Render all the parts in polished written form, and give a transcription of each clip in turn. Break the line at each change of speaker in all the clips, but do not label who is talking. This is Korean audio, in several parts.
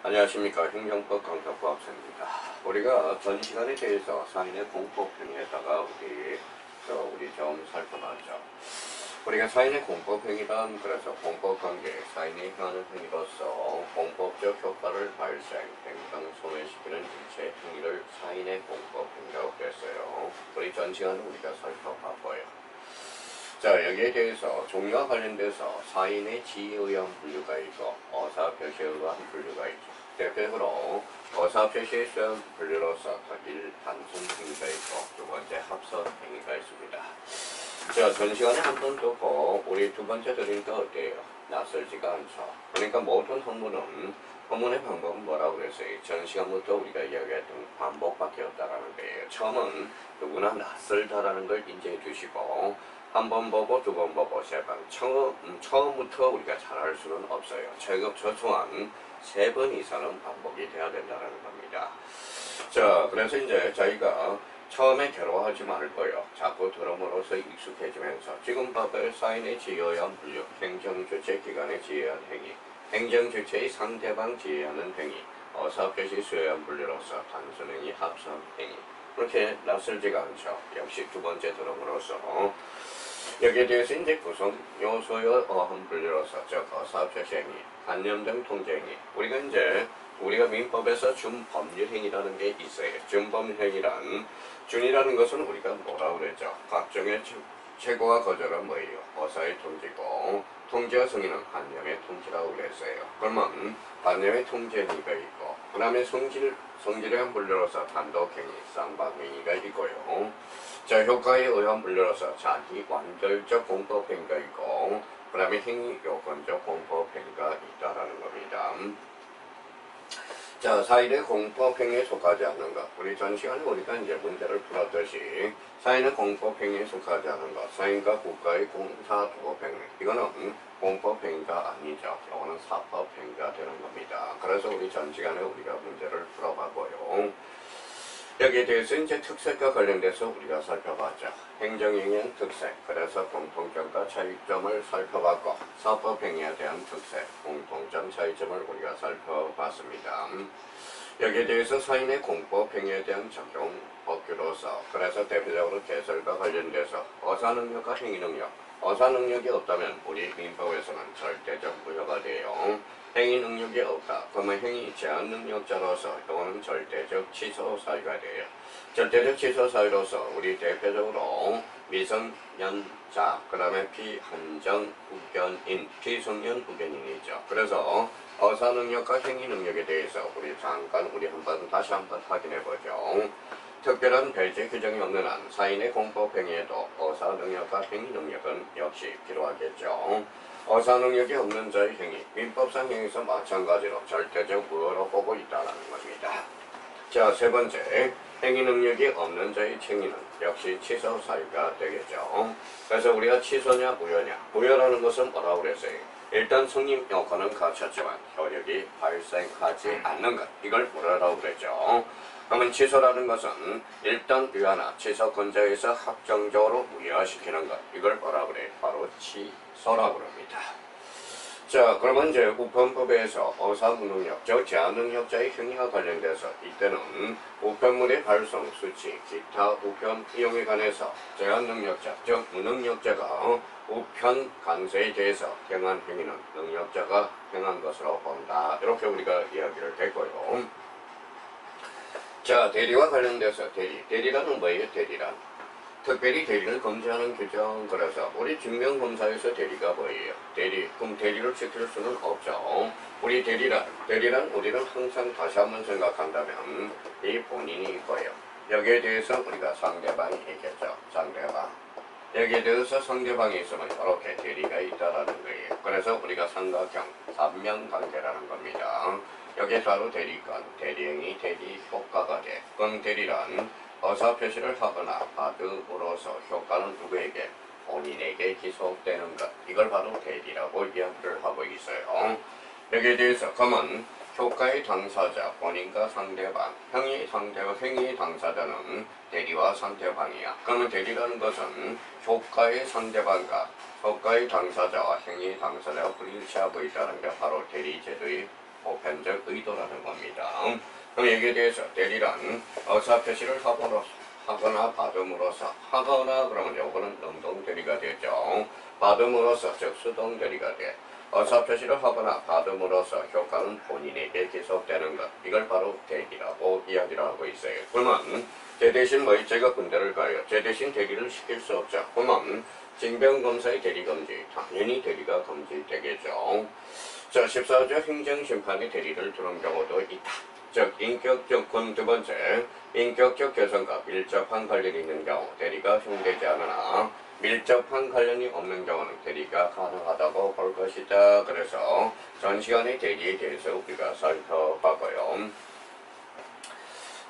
안녕하십니까. 행정법 강사부 학생입니다. 우리가 전 시간에 대해서 사인의 공법행위에다가 우리 좀 살펴봤죠. 우리가 사인의 공법행위란 그래서 공법관계에 사인이 행하는 행위로서 공법적 효과를 발생, 행동, 소멸시키는 일체 행위를 사인의 공법행위라고 했어요. 우리 전 시간에 우리가 살펴봤고요. 자, 여기에 대해서 종류와 관련돼서 사인의 지위에 의한 분류가 있고 어사표시에 의한 분류가 있죠. 대표적으로 어사표시에 의한 분류로서 일 단순 행위가 있고 두 번째 합선 행위가 있습니다. 자, 전 시간에 한 번 두고 우리 두 번째 드리니까 어때요? 낯설지가 않죠. 그러니까 모든 학문의 방법은 뭐라고 그랬어요? 전 시간부터 우리가 이야기했던 반복밖에 없다라는 거예요. 처음은 누구나 낯설다라는 걸 인지해 주시고 한 번 보고 두 번 보고 세 번 처음부터 우리가 잘할 수는 없어요. 최소한 세 번 이상은 반복이 돼야 된다는 겁니다. 자, 그래서 이제 저희가 처음에 괴로워하지 말 거예요. 자꾸 들음으로써 익숙해지면서 지금 봐봐요. 사인의 지휘한 분류, 행정주체 기관의 지휘한 행위, 행정주체의 상대방 지휘하는 행위, 어사표시 수요한 분류로서 단순행위, 합성행위. 그렇게 낯설지가 않죠. 역시 두 번째 들음으로써 여기에 대해서 이제 구성 요소의 어한 분류로서 즉 어사표시 행위, 관념 등 통제행위. 우리가 민법에서 준법률행위라는 게 있어요. 준법률행위란 준이라는 것은 우리가 뭐라고 그랬죠? 각종의 최고와 거절은 뭐예요? 어사의 통제고 통제와 성의는 관념의 통제라고 그랬어요. 그러면 관념의 통제행위가 있고 그 다음에 성질에 한 분류로서 단독행위, 쌍방행위가 있고요. 자, 효과에 의한 분류로서 자기 완결적 공법행위가 있고 그 다음에 행위 요건적 공법행위가 있다라는 겁니다. 자, 사인의 공법행위에 속하지 않는 것. 우리 전 시간에 우리가 이제 문제를 풀었듯이 사인의 공법행위에 속하지 않는 것. 사인과 국가의 공사도법행위. 이거는 공법행위가 아니죠. 이거는 사법행위가 되는 겁니다. 그래서 우리 전 시간에 우리가 문제를 풀어봤고요. 여기에 대해서 이제 특색과 관련돼서 우리가 살펴봤죠. 행정행위의 특색, 그래서 공통점과 차이점을 살펴봤고 사법행위에 대한 특색, 공통점, 차이점을 우리가 살펴봤습니다. 여기에 대해서 사인의 공법행위에 대한 적용 법규로서 그래서 대표적으로 개설과 관련돼서 어사능력과 행위능력, 어사능력이 없다면 우리 민법에서는 절대적 무효가 돼요. 행위 능력이 없다. 그러면 행위 제한 능력자로서 또는 절대적 취소 사유가 돼요. 절대적 취소 사유로서 우리 대표적으로 미성년자, 그 다음에 비한정 후견인, 비성년 후견인이죠. 그래서 어사 능력과 행위 능력에 대해서 우리 다시 한번 확인해 보죠. 특별한 배제 규정이 없는 한 사인의 공법행위에도 어사 능력과 행위 능력은 역시 필요하겠죠. 어사 능력이 없는 자의 행위, 민법상 행위에서 마찬가지로 절대적 무효로 보고 있다는 겁니다. 자, 세 번째, 행위 능력이 없는 자의 행위는 역시 취소 사유가 되겠죠. 그래서 우리가 취소냐 무효냐, 무효라는 것은 뭐라고 그랬어요? 일단 성립 요건은 갖췄지만 효력이 발생하지 않는 것, 이걸 무효라고 그랬죠. 그러면 취소라는 것은 일단 유효나 취소권자에서 확정적으로 무효화시키는 것, 이걸 뭐라고 그래요? 바로 취소라고 합니다. 자, 그러면 이제 우편법에서 어사무능력, 즉 제한능력자의 행위와 관련돼서 이때는 우편물의 발송, 수취, 기타 우편 이용에 관해서 제한능력자, 즉 무능력자가 우편 간세에 대해서 행한 행위는 능력자가 행한 것으로 본다. 이렇게 우리가 이야기를 했고요. 자, 대리와 관련돼서 대리라는 뭐예요? 대리란 특별히 대리를 검증하는 규정. 그래서 우리 증명검사에서 대리가 뭐예요? 그럼 대리를 지킬 수는 없죠. 우리 대리란 우리는 항상 다시 한번 생각한다면 이 본인이 있고요. 여기에 대해서 우리가 상대방이 있겠죠. 상대방. 여기에 대해서 상대방이 있으면 이렇게 대리가 있다라는 거예요. 그래서 우리가 삼각형, 삼면관계라는 겁니다. 여기에 바로 대리권, 대리행위, 대리 효과가 돼. 그럼 대리란 어사 표시를 하거나 받음으로써 효과는 누구에게? 본인에게 기속되는 것. 이걸 바로 대리라고 이야기를 하고 있어요. 여기에 대해서 그러면 효과의 당사자, 본인과 상대방, 행위의 당사자는 대리와 상대방이야. 그러면 대리라는 것은 효과의 상대방과 효과의 당사자와 행위의 당사자가 불일치하고 있다는 게 바로 대리제도의 보편적 의도라는 겁니다. 그럼 여기에 대해서 대리란 의사표시를 하거나 받음으로써 하거나 그러면 요거는 능동대리가 되죠. 받음으로써 즉 수동대리가 돼. 의사표시를 하거나 받음으로써 효과는 본인에게 지속되는 것. 이걸 바로 대리라고 이야기를 하고 있어요. 그러면 제 대신 제가 군대를 가요. 제 대신 대리를 시킬 수 없죠. 그러면 징병검사의 대리금지, 당연히 대리가 금지되겠죠. 자, 14조 행정심판의 대리를 두는 경우도 있다. 즉, 인격적 두 번째, 인격적 개선과 밀접한 관련이 있는 경우 대리가 형되지 않으나 밀접한 관련이 없는 경우는 대리가 가능하다고 볼 것이다. 그래서 전 시간의 대리에 대해서 우리가 살펴봤고요.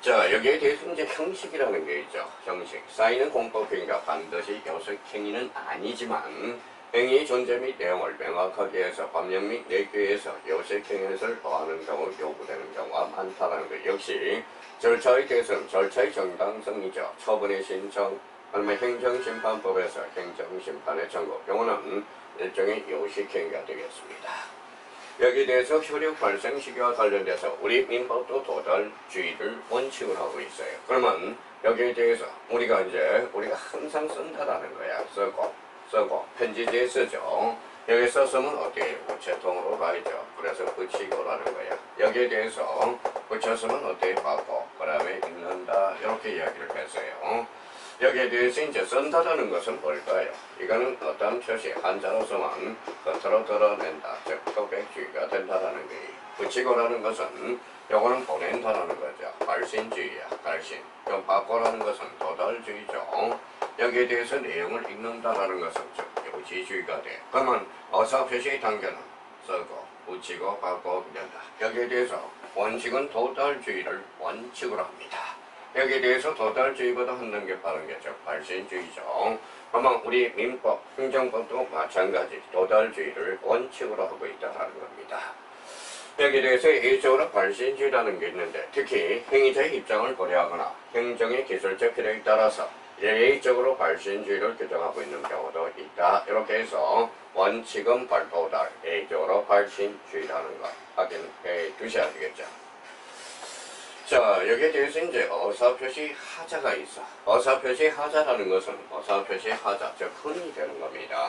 자, 여기에 대해서 이제 형식이라는 게 있죠. 형식. 쌓이는 공법행위가 반드시 요식행위는 아니지만 행위의 존재 및 내용을 명확하게 해서 법령 및 내규에서 요식행위를 더하는 경우 요구되는 경우가 많다는 것. 역시 절차에 대해서는 절차의 정당성이죠. 처분의 신청, 아니면 행정심판법에서 행정심판의 청구. 요거는 일종의 요식행위가 되겠습니다. 여기에 대해서 효력 발생 시기와 관련돼서 우리 민법도 도달주의를 원칙으로 하고 있어요. 그러면 여기에 대해서 우리가 항상 쓴다라는 거야. 쓰고 편지지에 쓰죠. 여기 썼으면 어떻게 우체통으로 가야죠. 그래서 붙이고라는 거야. 여기에 대해서 붙였으면 어떻게 받고 그 다음에 읽는다 이렇게 이야기를 했어요. 여기에 대해서 이제 쓴다라는 것은 뭘까요? 이거는 어떤 표시 한자로서만 겉으로 드러낸다. 즉 고백주의가 된다라는 거예요. 붙이고라는 것은 요거는 보낸다라는 거죠. 발신주의야. 발신. 또 받고라는 것은 도달주의죠. 여기에 대해서 내용을 읽는다라는 것은 즉 요지주의가 돼. 그러면 어사표시의 단계는 쓰고 붙이고 받고 된다. 여기에 대해서 원칙은 도달주의를 원칙으로 합니다. 여기에 대해서 도달주의보다 한 단계 빠른 게 즉 발신주의죠. 아마 우리 민법, 행정법도 마찬가지 도달주의를 원칙으로 하고 있다는 겁니다. 여기에 대해서 예적으로 발신주의라는 게 있는데 특히 행위자의 입장을 고려하거나 행정의 기술적 필요에 따라서 예의적으로 발신주의를 규정하고 있는 경우도 있다. 이렇게 해서 원칙은 발도달, 예의적으로 발신주의라는 것 확인해 두셔야 되겠죠. 자, 여기에 대해서 이제 어사표시 하자가 있어. 어사표시 하자라는 것은 어사표시 하자, 즉 흔히 되는 겁니다.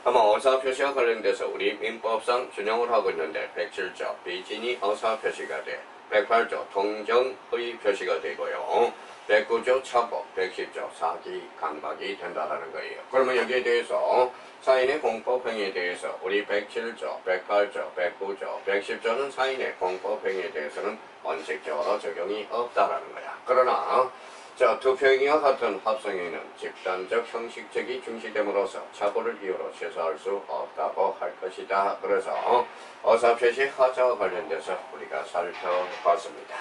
아마 어사표시와 관련돼서 우리 민법상 준용을 하고 있는데 107조 비진이 어사표시가 돼. 108조 동정의 표시가 되고요. 109조 차법, 110조 사기, 강박이 된다라는 거예요. 그러면 여기에 대해서 사인의 공법행위에 대해서 우리 107조, 108조, 109조, 110조는 사인의 공법행위에 대해서는 원칙적으로 적용이 없다라는 거야. 그러나 자, 투표행위와 같은 합성행위는 집단적 형식적이 중시됨으로써 착오를 이유로 취소할 수 없다고 할 것이다. 그래서 어사표시 하자와 관련돼서 우리가 살펴봤습니다.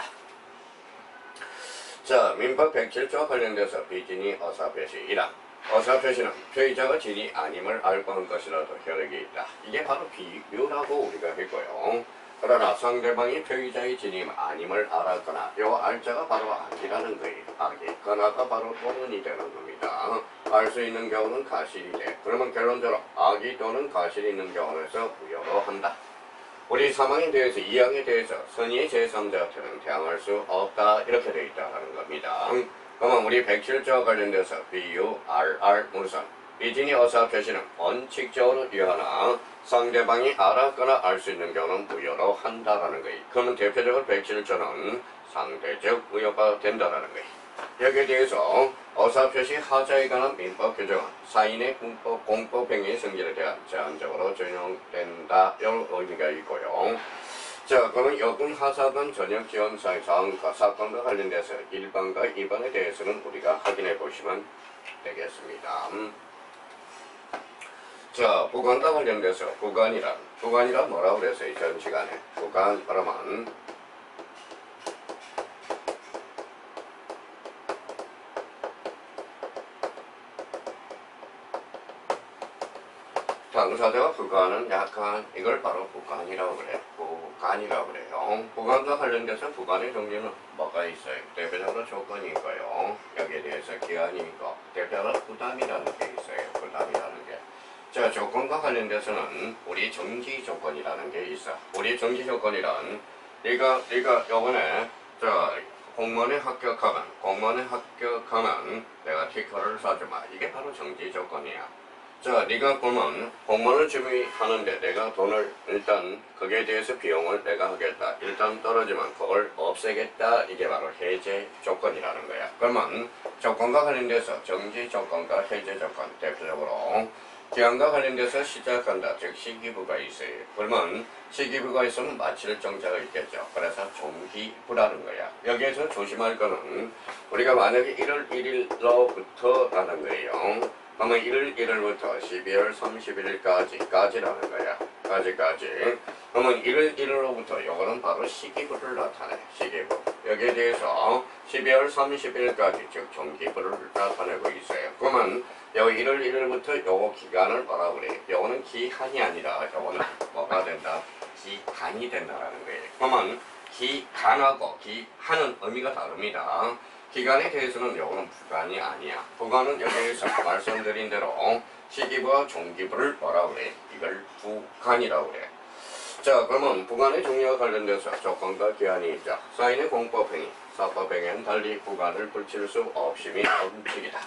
자, 민법 107조와 관련돼서 비진이 어사표시 1항. 어사표시는 표의자가 진이 아님을 알고 한 것이라도 효력이 있다. 이게 바로 비유라고 우리가 했고요. 그러나 상대방이 표의자의 진임 아님을 알았거나 요 알자가 바로 악이라는 거예요. 악이. 그나가 바로 또는이 되는 겁니다. 알 수 있는 경우는 가실이 돼. 그러면 결론적으로 악이 또는 가실이 있는 경우에서 부여로 한다. 우리 사망에 대해서 이항에 대해서 선의의 제3자한테는 대항할 수 없다. 이렇게 되어 있다는 겁니다. 그러면 우리 107조와 관련돼서 비유 RR 무선 비진이 어사표시는 원칙적으로 유효하나 상대방이 알았거나 알 수 있는 경우는 무효로 한다라는 거예요. 그러면 대표적으로 107조는 상대적 무효가 된다라는 거예요. 여기에 대해서 어사표시 하자에 관한 민법 규정은 사인의 공법행위의 성질에 대한 제한적으로 적용된다. 이런 의미가 있고요. 자, 그러면 여군 하사관 전역 지원사의 사항과 사건과 관련돼서 1번과 2번에 대해서는 우리가 확인해 보시면 되겠습니다. 자, 부관과 관련돼서 부관이란 뭐라고 그랬어요? 전 시간에 부관 그러면 당사자가 부관은 약간 이걸 바로 부관이라고 그래요. 부관이라고 그래요. 부관과 관련돼서 부관의 종류는 뭐가 있어요? 대표적으로 조건이 있고요. 여기에 대해서 기한이 있고 대표적으로 부담이라는 게 있어요. 부담이라는 게. 자, 조건과 관련돼서는 우리 정지 조건이라는 게 있어. 우리 정지 조건이란 네가 요번에 자 공무원에 합격하면 내가 티커를 사주마. 이게 바로 정지 조건이야. 자, 네가 그러면 공무원을 준비하는데 내가 돈을 일단 거기에 대해서 비용을 내가 하겠다. 일단 떨어지면 그걸 없애겠다. 이게 바로 해제 조건이라는 거야. 그러면 조건과 관련돼서 정지 조건과 해제 조건 대표적으로 기한과 관련돼서 시작한다. 즉 시기부가 있어요. 그러면 시기부가 있으면 마칠 정자가 있겠죠. 그래서 종기부라는 거야. 여기에서 조심할 거는 우리가 만약에 1월 1일로부터라는 거예요. 그러면 1월 1일부터 12월 31일까지라는 거야. 까지까지. 그러면 1월 1일로부터 요거는 바로 시기부를 나타내. 시기부. 여기에 대해서 12월 30일까지 즉 종기부를 나타내고 있어요. 그러면 여기 1월 1일부터 요거 기간을 뭐라 그래? 요거는 기한이 아니라 요거는 뭐가 된다? 기간이 된다라는 거예요. 그러면 기간하고 기한은 의미가 다릅니다. 기간에 대해서는 요거는 부간이 아니야. 부간은 여기에서 말씀드린 대로 시기부와 종기부를 뭐라 그래? 이걸 부간이라고 그래. 자, 그러면 부간의 종류와 관련돼서 조건과 기한이 있죠. 사인의 공법행위, 사법행위는 달리 부간을 붙일 수 없음이 원칙이다.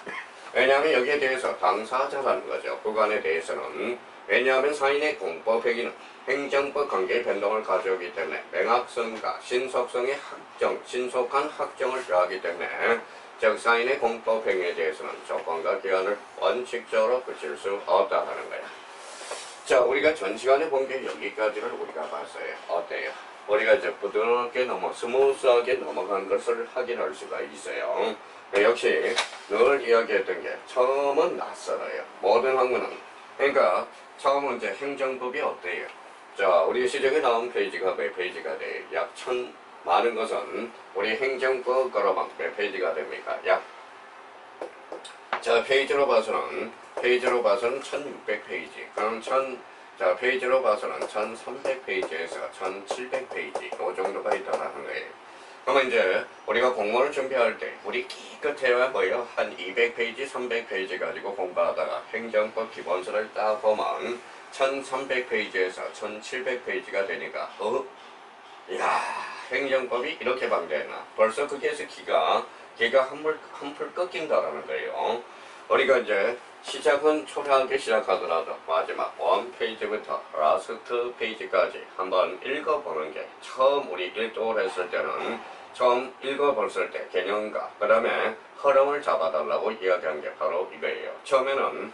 왜냐하면 여기에 대해서 당사자라는 거죠. 부간에 대해서는. 왜냐하면 사인의 공법행위는 행정법 관계의 변동을 가져오기 때문에 명확성과 신속성의 신속한 확정을 요하기 때문에 즉 사인의 공법행위에 대해서는 조건과 기한을 원칙적으로 붙일 수 없다는 거야. 자, 우리가 전 시간에 본 게 여기까지를 우리가 봤어요. 어때요? 우리가 이제 부드럽게 스무스하게 넘어간 것을 확인할 수가 있어요. 역시 늘 이야기했던 게 처음은 낯설어요. 모든 학문은. 그러니까 처음은 이제 행정법이 어때요? 자, 우리 시적에 나온 페이지가 몇 페이지가 돼요? 약 1000 많은 것은 우리 행정법 걸어보면 몇 페이지가 됩니까? 자, 페이지로 봐서는 1600페이지. 그럼 자, 페이지로 봐서는 1300페이지에서 1700페이지 그 정도가 있다라는 거예요. 그러면 이제 우리가 공무원을 준비할 때 우리 기껏해야 뭐요? 한 200페이지, 300페이지 가지고 공부하다가 행정법 기본서를 딱 보면 1300페이지에서 1700페이지가 되니까 이야, 행정법이 이렇게 방대했나? 벌써 거기에서 기가 한풀 꺾인다라는 거예요. 우리가 이제 시작은 초라하게 시작하더라도 마지막 원 페이지부터 라스트 페이지까지 한번 읽어보는 게 처음 우리 일독을 했을 때는 처음 읽어봤을 때 개념과 그 다음에 흐름을 잡아달라고 이야기한 게 바로 이거예요. 처음에는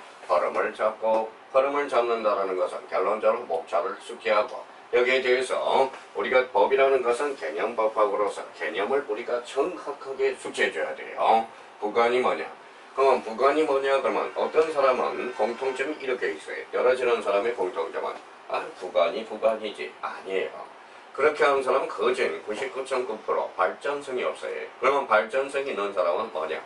흐름을 잡는다라는 것은 결론적으로 목차를 숙지하고 여기에 대해서 우리가 법이라는 것은 개념법학으로서 개념을 우리가 정확하게 숙지해줘야 돼요. 부관이 뭐냐? 그러면 부관이 뭐냐? 그러면 어떤 사람은 공통점이 이렇게 있어요. 떨어지는 사람의 공통점은 부관이지 아니에요. 그렇게 하는 사람은 거진 99.9% 발전성이 없어요. 그러면 발전성이 있는 사람은 뭐냐?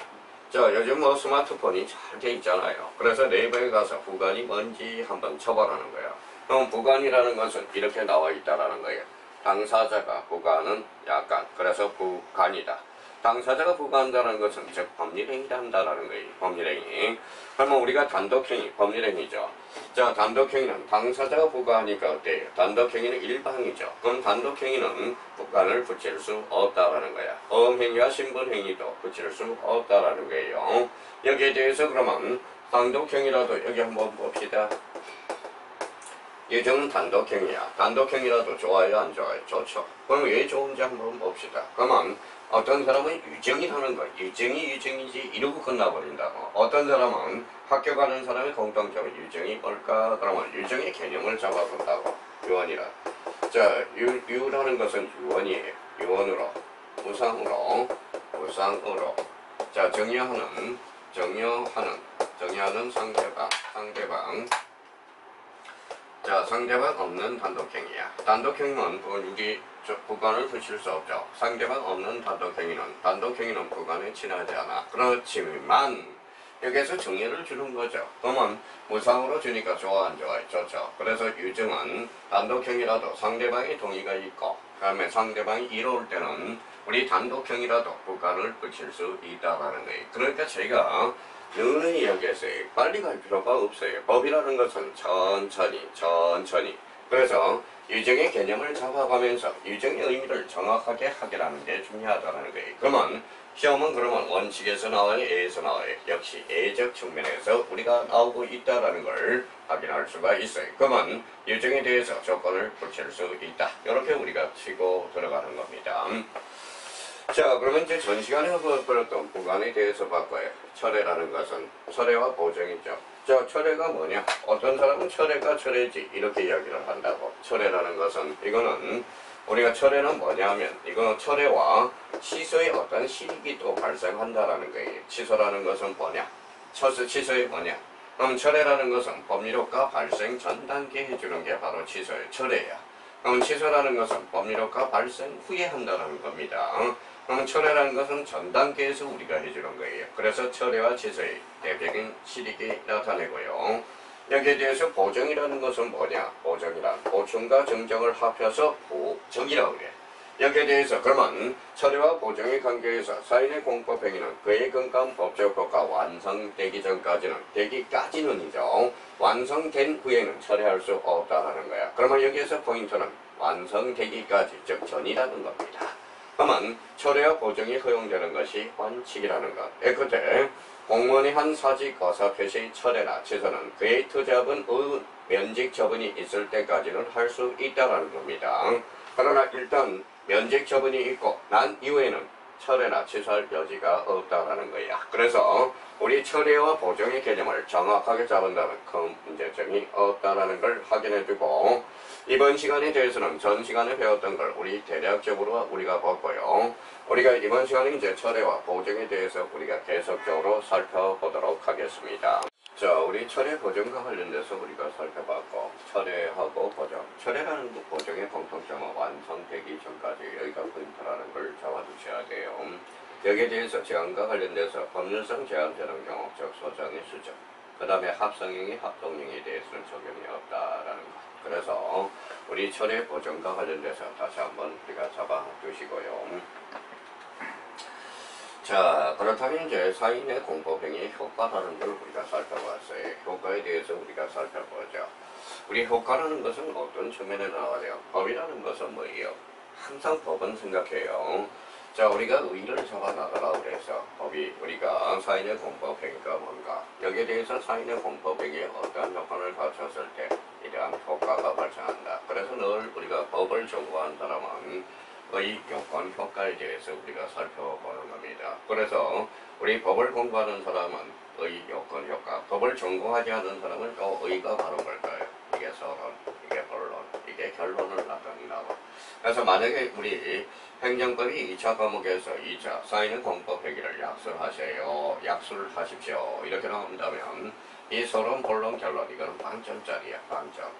자, 요즘 뭐 스마트폰이 잘 돼 있잖아요. 그래서 네이버에 가서 부관이 뭔지 한번 쳐보라는 거예요. 그럼 부관이라는 것은 이렇게 나와 있다라는 거예요. 당사자가 부관은 약간, 그래서 부관이다. 당사자가 부과한다는 것은 즉 법률행위를 한다라는 거예요. 법률행위. 그러면 우리가 단독행위, 법률행위죠. 자, 단독행위는 당사자가 부과하니까 어때요? 단독행위는 일방이죠. 그럼 단독행위는 부관을 붙일 수 없다라는 거야. 어음행위와 신분행위도 붙일 수 없다라는 거예요. 여기에 대해서 그러면 단독행위라도 여기 한번 봅시다. 예정은 단독행위야. 단독행위라도 좋아요, 안 좋아요? 좋죠. 그럼 왜 좋은지 한번 봅시다. 그러면 어떤 사람은 유정이라는 거, 유정이지 이러고 끝나버린다고. 어떤 사람은 학교 가는 사람의 공통점은 유정이 뭘까? 그러면 유정의 개념을 잡아본다고. 유언이라. 자, 유라는 것은 유언이에요. 유언으로, 무상으로. 자, 정의하는 상대방. 자, 상대방 없는 단독행위야. 단독행위는 부관을 붙일 수 없죠. 상대방 없는 단독행위는 부관에 지나지 않아. 그렇지만 여기에서 정의를 주는 거죠. 그러면 무상으로 주니까 좋아 안 좋아요? 좋죠. 그래서 유증은 단독행위라도 상대방의 동의가 있고 다음에 상대방이 이로울 때는 우리 단독형이라도 부가를 붙일 수 있다라는 거예요. 그러니까 제가 늘 이야기했어요. 빨리 갈 필요가 없어요. 법이라는 것은 천천히. 그래서 유정의 개념을 잡아가면서 유정의 의미를 정확하게 하게라는 게 중요하다는 거예요. 그러면 시험은 그러면 원칙에서 나와요? 애에서 나와요? 역시 애적 측면에서 우리가 나오고 있다는 걸 확인할 수가 있어요. 그러면 유정에 대해서 조건을 붙일 수 있다. 이렇게 우리가 치고 들어가는 겁니다. 자, 그러면 이제 전 시간에 배웠던 부관에 대해서 바꿔요. 철회라는 것은 철회와 보정이죠. 자, 철회가 뭐냐? 어떤 사람은 철회가 철회지 이렇게 이야기를 한다고. 철회라는 것은 이거는 우리가 철회는 뭐냐면 이거 철회와 취소의 어떤 실익이 또 발생한다라는 거예요. 취소라는 것은 뭐냐? 취소의 뭐냐? 그럼 철회라는 것은 법률효과 발생 전 단계 해주는 게 바로 취소예요. 철회야. 그럼 취소라는 것은 법률효과 발생 후에 한다는 겁니다. 그럼 철회라는 것은 전 단계에서 우리가 해주는 거예요. 그래서 철회와 취소의 대표적인 실익이 나타내고요. 여기에 대해서 보정이라는 것은 뭐냐? 보정이란 보충과 정정을 합해서 보정이라고 그래. 여기에 대해서 그러면 철회와 보정의 관계에서 사인의 공법행위는 그의 근간 법적 효과 완성되기 되기까지는이죠. 완성된 후에는 철회할 수 없다라는 거야. 그러면 여기에서 포인트는 완성되기까지, 즉 전이라는 겁니다. 그러면 철회와 보정이 허용되는 것이 원칙이라는 것. 그때 공무원이 한 사직 거사 표시의 철회나 취소는 그의 투잡은 면직 처분이 있을 때까지는 할 수 있다는 겁니다. 그러나 일단 면직 처분이 있고 난 이후에는 철회나 취소할 여지가 없다라는 거야. 그래서 우리 철회와 보정의 개념을 정확하게 잡은다면 큰 문제점이 없다라는 걸 확인해주고, 이번 시간에 대해서는 전 시간에 배웠던 걸 우리 대략적으로 우리가 봤고요. 우리가 이번 시간에 이제 철회와 보정에 대해서 우리가 계속적으로 살펴보도록 하겠습니다. 자, 우리 철회 보정과 관련돼서 우리가 살펴봤고, 철회하고 보정. 철회라는 보정의 공통점은 완성되기 전까지 여기가 포인트라는 걸 잡아두셔야 돼요. 여기에 대해서 제한과 관련돼서 법률상 제한되는 경우, 즉 소정의 수정. 그 다음에 합성행위, 합동행위에 대해서는 적용이 없다라는 것. 그래서 우리 철회 보정과 관련돼서 다시 한번 우리가 잡아두시고요. 자, 그렇다면 이제 사인의 공법행위의 효과라는 걸 우리가 살펴봤어요. 효과에 대해서 우리가 살펴보죠. 우리 효과라는 것은 어떤 측면에 나와요? 법이라는 것은 뭐예요? 항상 법은 생각해요. 자, 우리가 의의를 잡아나가라고 그래서 법이 우리가 사인의 공법행위가 뭔가, 여기에 대해서 사인의 공법행위에 어떠한 요건을 갖췄을 때 이러한 효과가 발생한다. 그래서 늘 우리가 법을 전공한 사람은 의 요건 효과에 대해서 우리가 살펴보는 겁니다. 그래서 우리 법을 공부하는 사람은 의 요건 효과, 법을 전공하지 않은 사람은 의가 바로 뭘까요? 이게 서론, 이게 본론, 이게 결론을 나타낸다고. 그래서 만약에 우리 행정법이 2차 과목에서 2차 사인의 공법행위를 약술하세요, 약술을 하십시오 이렇게 나온다면 이 서론, 본론, 결론 이거는 빵점짜리야, 빵점.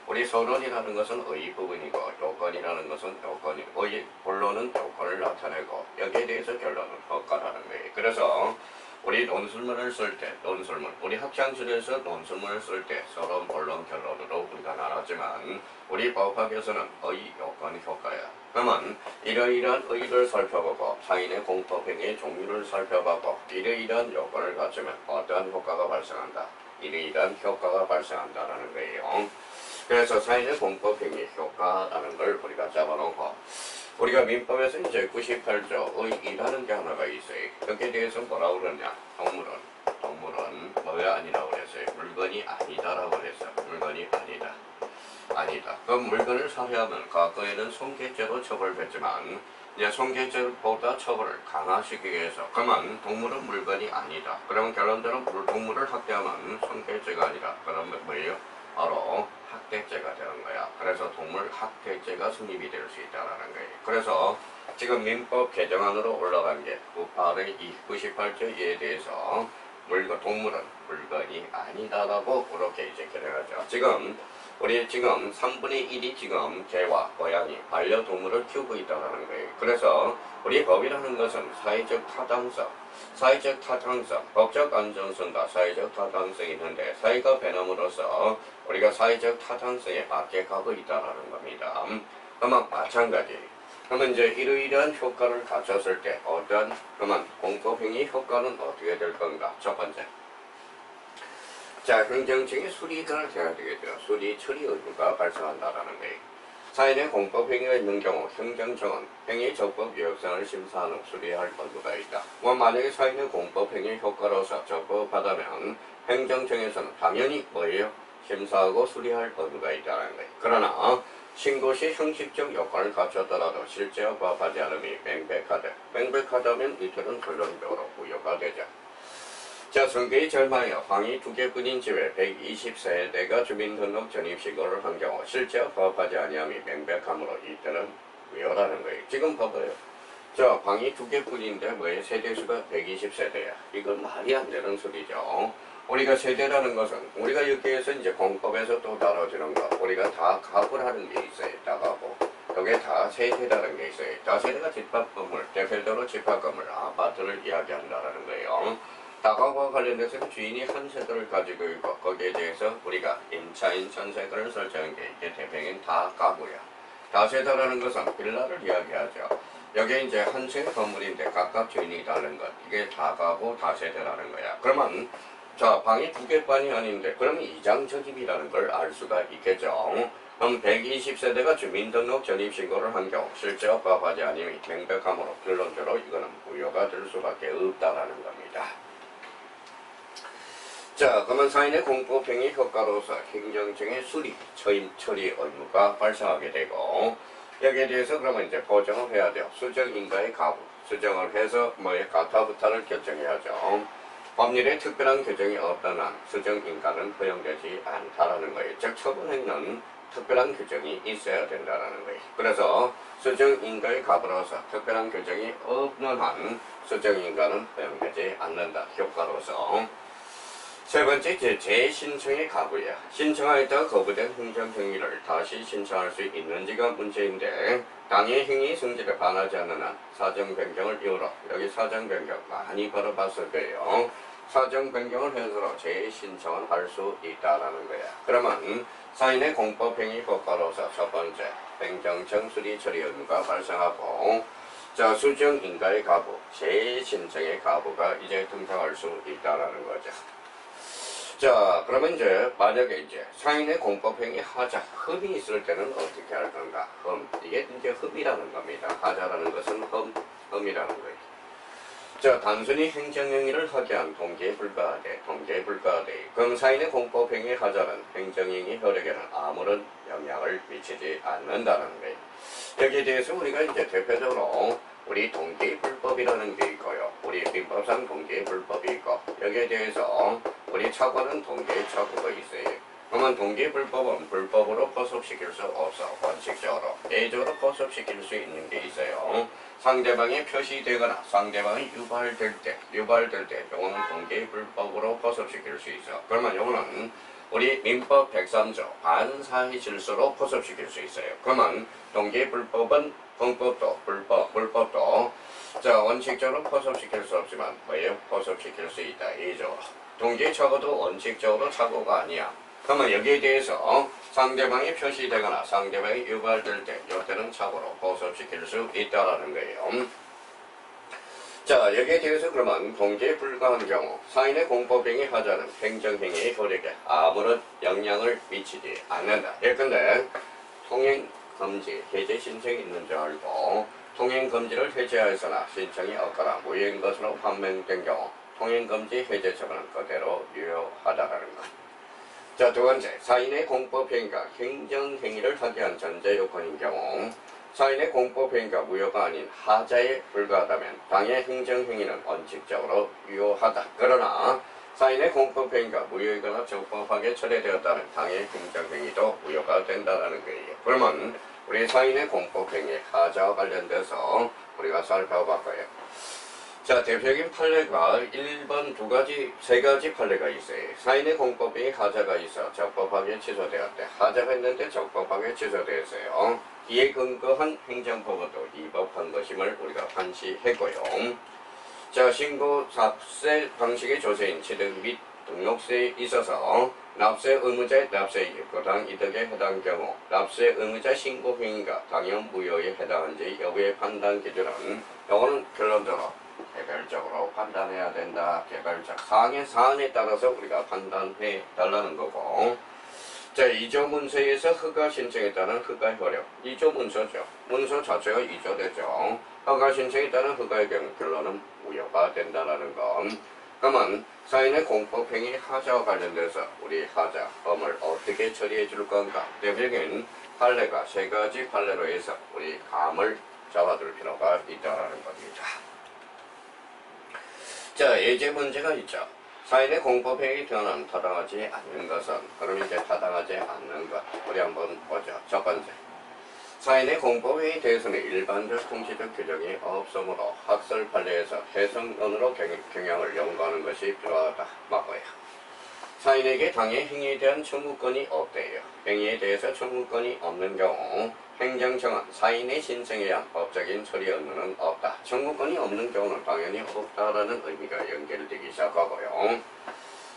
우리 서론이라는 것은 의 부분이고 요건이라는 것은 요건이고 본론은 요건을 나타내고 여기에 대해서 결론은 효과라는 거예요. 그래서 우리 논술문을 쓸 때, 우리 학창실에서 논술문을 쓸 때 서론, 본론, 결론으로 우리가 나눴지만 우리 법학에서는 의, 요건, 효과야. 그러면 이러이러한 의의를 살펴보고 사인의 공법행위의 종류를 살펴보고 이러이러한 요건을 갖추면 어떠한 효과가 발생한다. 이러이러한 효과가 발생한다는 거예요. 그래서 사인의 공법행위 효과라는 걸 우리가 잡아놓고, 우리가 민법에서 이제 98조 의의라는 게 하나가 있어요. 여기에 대해서 뭐라고 그러냐? 동물은 뭐가 아니라고 그랬어요? 물건이 아니다라고 그랬어요. 물건이 아니다. 그럼 물건을 살해하면 과거에는 손괴죄로 처벌됐지만 이제 손괴죄보다 처벌을 강화시키기 위해서, 그러면 동물은 물건이 아니다. 그러면 결론대로 동물을 학대하면 손괴죄가 아니라 그러면 뭐예요? 바로 학대죄가 되는 거야. 그래서 동물 학대죄가 성립이 될 수 있다는 거예요. 그래서 지금 민법 개정안으로 올라간 게 98조에 대해서 동물은 물건이 아니다라고 그렇게 이제 개정하죠. 우리 지금 3분의 1이 지금 개와 고양이, 반려동물을 키우고 있다는 거예요. 그래서 우리 법이라는 것은 사회적 타당성, 법적 안정성과 사회적 타당성이 있는데 사회가 변함으로써 우리가 사회적 타당성에 맞게 가고 있다는 겁니다. 그러면 마찬가지. 그러면 이제 이러이러한 효과를 갖췄을 때 어떤 그러면 공법행위 효과는 어떻게 될 건가? 첫 번째. 자, 행정청의 수리가 돼야 되겠죠. 수리 처리 의무가 발생한다라는 거예요. 사인의 공법행위가 있는 경우 행정청은 행위 적법 유효성을 심사하는 수리할 의무가 있다. 만약에 사인의 공법행위 효과로서 적법하다면 행정청에서는 당연히 뭐예요? 심사하고 수리할 의무가 있다는 거예요. 그러나 신고 시 형식적 요건을 갖췄더라도 실제와 부합하지 않음이 명백하다면 이틀은 결론적으로 무효가 되죠. 자, 선거의 절망이요. 방이 2개뿐인 집에 120세대가 주민등록 전입신고를 한 경우 실제와 부합하지 아니함이 명백하므로 이때는 무효라는 거예요. 지금 봐봐요. 자, 방이 2개뿐인데 뭐예요? 세대수가 120세대야. 이건 말이 안 되는 소리죠. 우리가 세대라는 것은 우리가 여기에서 이제 공법에서 또 다뤄지는 거 우리가 다 가구라는 게 있어요. 다가구. 여기에 다 세대라는 게 있어요. 다세대가 집합 건물, 대표적으로 집합 건물, 아파트를 이야기한다는 거예요. 다가구와 관련해서는 주인이 한 세대를 가지고 있고 거기에 대해서 우리가 임차인 전세권을 설정한 게 이게 대표적인 다가구야. 다세대라는 것은 빌라를 이야기하죠. 여기에 이제 한 채의 건물인데 각각 주인이 다른 것 이게 다가구 다세대라는 거야. 그러면 자, 방이 2개뿐이 아닌데 그러면 이장저집이라는 걸 알 수가 있겠죠. 그럼 120세대가 주민등록 전입신고를 한 경우 실제와 부합하지 않음이 명백하므로 결론적으로 이거는 무효가 될 수밖에 없다라는 겁니다. 자, 그러면 사인의 공법행위 효과로서 행정청의 수리, 처리 의무가 발생하게 되고 여기에 대해서 그러면 이제 보정을 해야 돼요. 수정인가의 가부, 수정을 해서 뭐의 가타부타를 결정해야죠. 법률에 특별한 규정이 없던 한 수정인가는 허용되지 않다라는 거예요. 즉 처분행위는 특별한 규정이 있어야 된다는 거예요. 그래서 수정인가의 가부로서 특별한 규정이 없는 한 수정인가는 허용되지 않는다. 효과로서 세 번째, 재신청의 가부야. 신청하였다가 거부된 행정행위를 다시 신청할 수 있는지가 문제인데 당의 행위 성질에 반하지 않는 한 사정 변경을 이유로 여기 사정 변경 많이 걸어봤을 거예요. 사정 변경을 해서로 재신청을 할 수 있다라는 거야. 그러면 사인의 공법행위 효과로서 첫 번째, 행정청 수리 처리 의무가 발생하고 자, 수정인가의 가부, 재신청의 가부가 이제 등장할 수 있다라는 거죠. 자, 그러면 이제 만약에 이제 사인의 공법행위 하자, 흠이 있을 때는 어떻게 할 건가? 흠, 이게 이제 흠이라는 겁니다. 하자라는 것은 흠이라는 거예요. 자, 단순히 행정행위를 하게 한 동기에 불과하되, 그럼 사인의 공법행위 하자는 행정행위 효력에는 아무런 영향을 미치지 않는다는 거예요. 여기에 대해서 우리가 이제 대표적으로 우리 동기불법이라는 게 있고요. 우리 민법상 동기불법이 있고 여기에 대해서 우리 착오는 동기착오가 있어요. 그러면 동기불법은 불법으로 포섭시킬 수 없어. 원칙적으로 예적으로 포섭시킬 수 있는 게 있어요. 상대방이 표시되거나 상대방이 유발될 때 요거는 동기불법으로 포섭시킬 수 있어. 그러면 요거는 우리 민법 103조 반사의 질서로 포섭시킬 수 있어요. 그러면 동기불법은 공법도 불법도 자 원칙적으로 포섭시킬 수 없지만 뭐예요? 포섭시킬 수 있다. 예적으로. 동기착오도 원칙적으로 착오가 아니야. 그러면 여기에 대해서 상대방이 표시되거나 상대방이 유발될 때 이때는 착오로 포섭시킬 수 있다라는 거예요. 자, 여기에 대해서 그러면 동기에 불과한 경우 사인의 공법행위 하자는 행정행위의 효력에 아무런 영향을 미치지 않는다. 예컨대 통행금지 해제 신청이 있는 줄 알고 통행금지를 해제하였으나 신청이 없거나 무효인 것으로 판명된 경우 통행금지 해제 처분은 그대로 유효하다라는 것. 자, 두 번째, 사인의 공법행위가 행정행위를 하게 한 전제 요건인 경우 사인의 공법행위가 무효가 아닌 하자에 불과하다면 당의 행정행위는 원칙적으로 유효하다. 그러나 사인의 공법행위가 무효이거나 적법하게 처리되었다면 당의 행정행위도 무효가 된다는 거예요. 그러면 우리 사인의 공법행위 하자와 관련돼서 우리가 살펴볼까요? 자, 대표적인 판례가 1번 세 가지 판례가 있어요. 사인의 공법행위 하자가 있어 적법하게 취소되었대. 하자가 있는데 적법하게 취소되었어요. 이에 근거한 행정법원도 위법한 것임을 우리가 판시했고요. 자, 신고 납세 방식의 조세인 취득 및 등록세에 있어서 납세 의무자의 납세 부당 이득에 해당 경우 납세 의무자 신고 행위가 당연 무효에 해당한지 여부의 판단 기준은 요거는 결론적으로 개별적으로 판단해야 된다. 개별적 사항의 사안에 따라서 우리가 판단해 달라는 거고. 자, 2조 문서에서 허가 신청에 따른 허가 효력. 2조 문서죠. 문서 자체가 2조되죠. 허가 신청에 따른 허가의 경우 결론은 무효가 된다는 건. 그러면 사인의 공법행위 하자와 관련돼서 우리 하자, 범을 어떻게 처리해 줄 건가? 대표적인 판례가 3가지 판례로 해서 우리 감을 잡아둘 필요가 있다는 겁니다. 자, 예제 문제가 있죠. 사인의 공법행위 등은 타당하지 않는 것은, 그럼 이제 타당하지 않는 것 우리 한번 보죠. 첫 번째, 사인의 공법행위에 대해서는 일반적 통치적 규정이 없으므로 학설 판례에서 해석론으로 경향을 연구하는 것이 필요하다. 맞고요. 사인에게 당해 행위에 대한 청구권이 없대요. 행위에 대해서 청구권이 없는 경우 행정청은 사인의 신청에 의한 법적인 처리 의무는 없다. 청구권이 없는 경우는 당연히 없다라는 의미가 연결되기 시작하고요.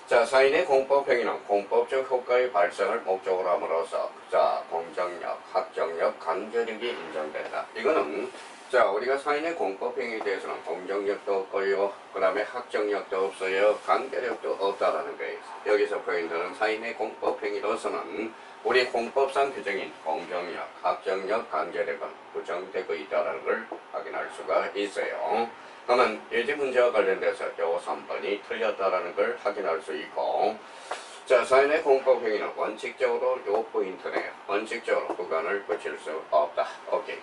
자, 사인의 공법행위는 공법적 효과의 발생을 목적으로 함으로써 자, 공정력, 학정력, 강제력이 인정된다. 이거는 자, 우리가 사인의 공법행위에 대해서는 공정력도 없고요. 그 다음에 학정력도 없어요. 관계력도 없다라는 거예요. 여기서 포인트는 사인의 공법행위로서는 우리 공법상 규정인 공정력, 학정력, 관계력은 부정되고 있다는 걸 확인할 수가 있어요. 그러면 예제 문제와 관련돼서 요 3번이 틀렸다라는 걸 확인할 수 있고, 자, 사인의 공법행위는 원칙적으로 요 포인트네요. 원칙적으로 구간을 붙일 수 없다. 오케이.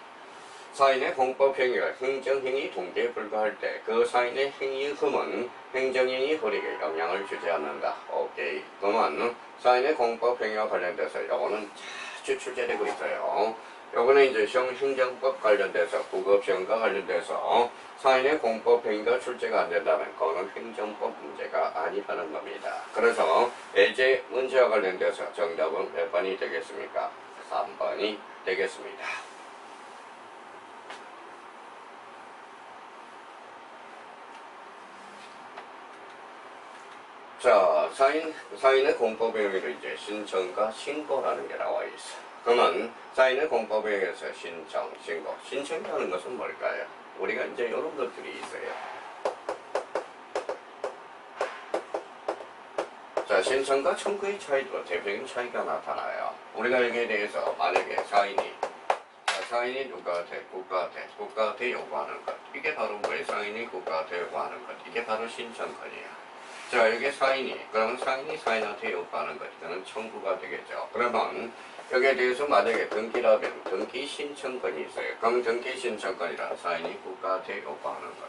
사인의 공법행위가 행정행위 동기에 불과할 때 그 사인의 행위의 흠은 행정행위 허리에 영향을 주지 않는다. 오케이. 그러면 사인의 공법행위와 관련돼서 요거는 자주 출제되고 있어요. 요거는 이제 행정법 관련돼서 구급시험과 관련돼서 사인의 공법행위가 출제가 안 된다면 그거는 행정법 문제가 아니라는 겁니다. 그래서 예제 문제와 관련돼서 정답은 몇 번이 되겠습니까? 3번이 되겠습니다. 자, 사인의 공법행위로 이제 신청과 신고라는 게 나와 있어. 그러면 사인의 공법행위에서 신청, 신고. 신청이라는 것은 뭘까요? 우리가 이제 이런 것들이 있어요. 자, 신청과 청구의 차이도 대표적인 차이가 나타나요. 우리가 여기에 대해서 만약에 사인이 누구한테? 국가한테 요구하는 것. 이게 바로 뭐예요? 사인이 국가한테 요구하는 것. 이게 바로 신청권이에요. 자, 여기 사인이, 그러면 사인이 사인한테 요구하는 것, 이거는 청구가 되겠죠. 그러면 여기에 대해서 만약에 등기라면 등기 신청권이 있어요. 그럼 등기 신청권이란 사인이 국가한테 요구하는 것.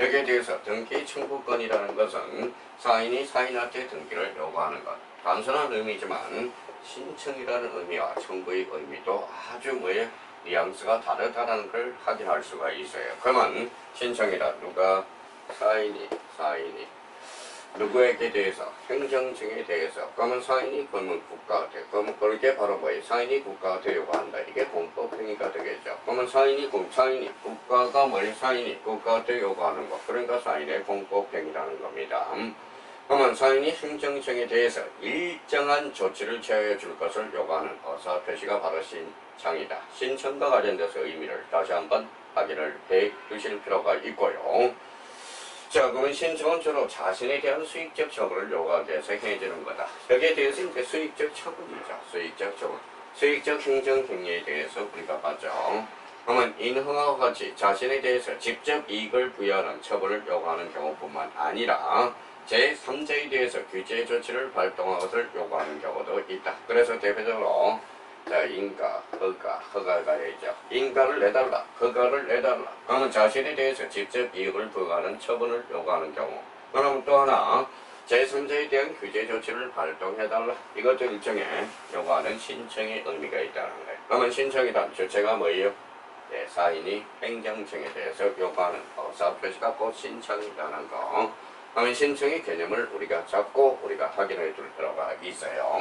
여기에 대해서 등기 청구권이라는 것은 사인이 사인한테 등기를 요구하는 것. 단순한 의미지만 신청이라는 의미와 청구의 의미도 아주 뭐예요? 뉘앙스가 다르다는 걸 확인할 수가 있어요. 그러면 신청이란 누가? 사인이 누구에게 대해서? 행정청에 대해서. 그러면 사인이 그러면 국가한테. 그러면 그게 바로 뭐예요? 사인이 국가한테 요구한다. 이게 공법행위가 되겠죠. 그러면 사인이 국가가 뭐예요? 사인이 국가한테 요구하는 것. 그러니까 사인의 공법행위라는 겁니다. 그러면 사인이 행정청에 대해서 일정한 조치를 취하여 줄 것을 요구하는 의사 표시가 바로 신청이다. 신청과 관련돼서 의미를 다시 한번 확인을 해 두실 필요가 있고요. 자, 그러면 신청은 주로 자신에 대한 수익적 처분을 요구하기 위해서 행해지는 거다. 여기에 대해서 이제 수익적 처분이죠. 수익적 처분. 수익적 행정행위에 대해서 우리가 봤죠. 그러면 인허가와 같이 자신에 대해서 직접 이익을 부여하는 처분을 요구하는 경우뿐만 아니라 제3자에 대해서 규제 조치를 발동하는 것을 요구하는 경우도 있다. 그래서 대표적으로 자, 인가, 허가가 있죠. 인가를 내달라, 허가를 내달라. 그러면 자신에 대해서 직접 이익을 부여하는 처분을 요구하는 경우. 그럼 또 하나, 제3자에 대한 규제 조치를 발동해달라. 이것도 일종의 요구하는 신청의 의미가 있다는 거예요. 그러면 신청이란 주체가 뭐예요? 네, 사인이 행정청에 대해서 요구하는 의사표시가 곧 신청이라는 거. 그러면 신청의 개념을 우리가 잡고 우리가 확인해 줄 필요가 있어요.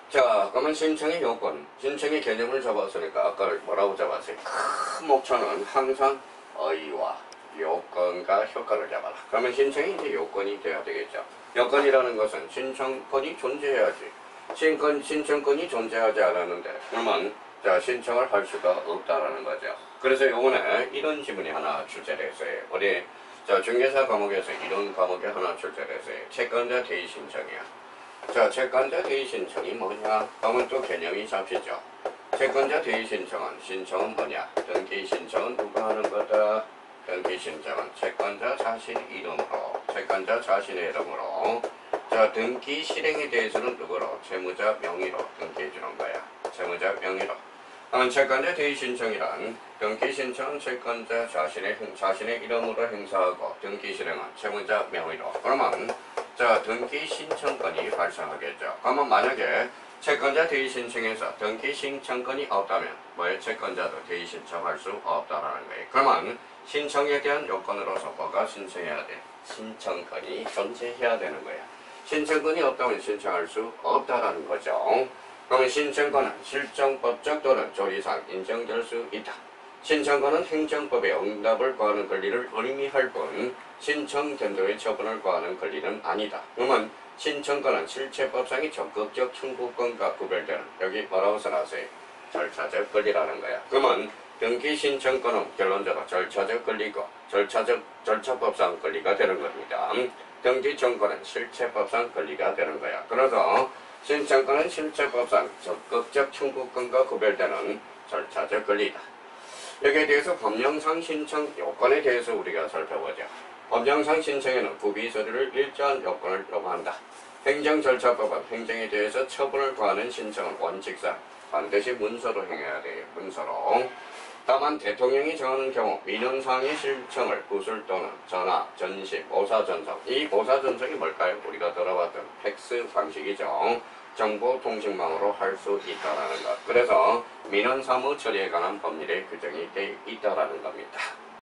자, 그러면 신청의 요건, 신청의 개념을 잡았으니까 아까 뭐라고 잡았어요? 큰 목차는 항상 의와 요건과 효과를 잡아라. 그러면 신청이 이제 요건이 돼야 되겠죠. 요건이라는 것은 신청권이 존재해야지. 신청권이 존재하지 않았는데 그러면 자 신청을 할 수가 없다라는 거죠. 그래서 요번에 이런 지문이 하나 출제됐어요. 어디 자 중개사 과목에서 이런 과목이 하나 출제됐어요. 채권자 대의 신청이야. 자 채권자 대의 신청이 뭐냐? 그러면 또 개념이 잡히죠. 채권자 대의 신청은 뭐냐? 등기 신청은 누가 하는 거다? 등기 신청은 채권자 자신 이름으로, 채권자 자신의 이름으로. 자, 등기 실행에 대해서는 누구로? 채무자 명의로 등기해 주는 거야. 채무자 명의로. 그러면 채권자 대의 신청이란 등기 신청은 채권자 자신의 이름으로 행사하고 등기 실행은 채무자 명의로. 그러면 자, 등기 신청권이 발생하겠죠. 그러면 만약에 채권자 대의 신청에서 등기 신청권이 없다면 뭐에 채권자도 대의 신청할 수 없다라는 거예요. 그러면 신청에 대한 요건으로서 뭐가 신청해야 돼? 신청권이 존재해야 되는 거야. 신청권이 없다면 신청할 수 없다라는 거죠. 그러면 신청권은 실정법적 또는 조리상 인정될 수 있다. 신청권은 행정법의 응답을 구하는 권리를 의미할 뿐 신청 된도의 처분을 구하는 권리는 아니다. 그러면 신청권은 실체법상의 적극적 청구권과 구별되는 여기 뭐라고 써놨어요? 절차적 권리라는 거야. 그러면 등기 신청권은 결론적으로 절차적 권리고 절차법상 권리가 되는 겁니다. 등기 청구는 실체법상 권리가 되는 거야. 그래서 신청권은 실체법상 적극적 청구권과 구별되는 절차적 권리다. 여기에 대해서 법령상 신청 요건에 대해서 우리가 살펴보자. 법령상 신청에는 구비 서류를 일정한 요건을 요구한다. 행정절차법은 행정에 대해서 처분을 구하는 신청은 원칙상 반드시 문서로 행해야 돼요. 문서로. 다만 대통령이 정하는 경우 민원사항의 신청을 구술 또는 전화, 전시, 모사전송. 이 모사전송이 뭘까요? 우리가 들어봤던 팩스 방식이죠. 정보통신망으로 할 수 있다는 것. 그래서 민원사무 처리에 관한 법률의 규정이 되어 있다는 겁니다.